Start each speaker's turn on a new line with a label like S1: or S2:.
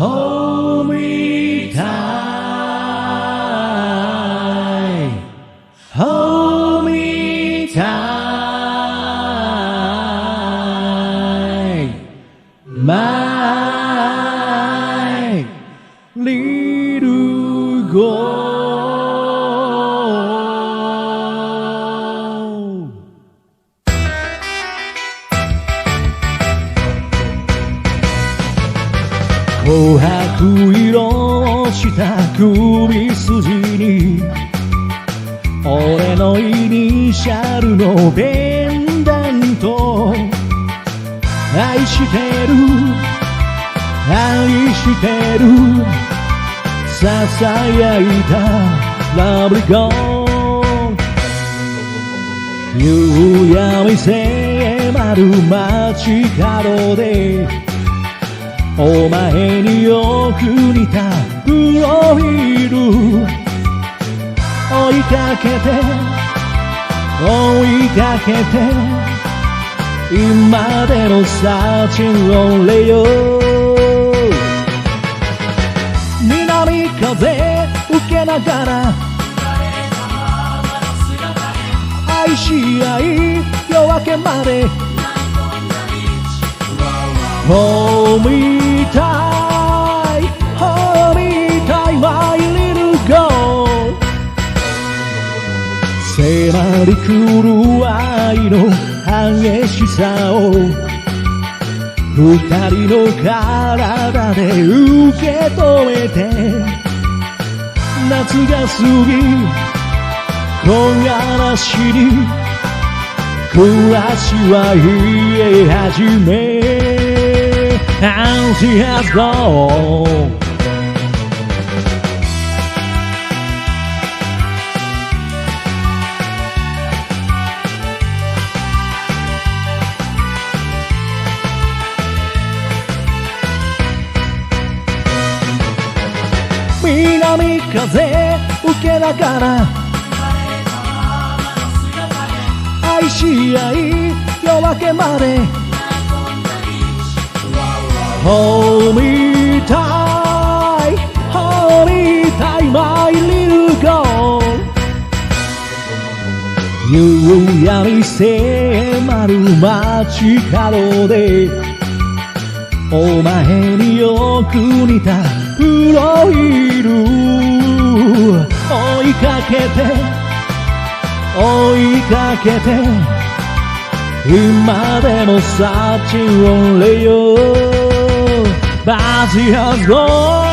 S1: Hold me tight, hold me tight, my little girl.琥珀色した首筋に俺のイニシャルのペンダント愛してる愛してるささやいたラブリコン夕闇迫る街角でお前によく似たプロフィール追いかけて追いかけて今でのサーチンオンレよ南風受けながら愛し合い夜明けまでHold me tight, hold me tight, my little girl 迫り来る愛の激しさを二人の体で受け止めて夏が過ぎ木枯らしに暮らしは癒え始めAnd she has gone 南風受けながら愛し合い夜明けまでHold me tight, hold me tight, my little girl 夕闇迫る街角でお前によく似たプロフィール追いかけて追いかけて今でもサーチンオンレよBut she has gone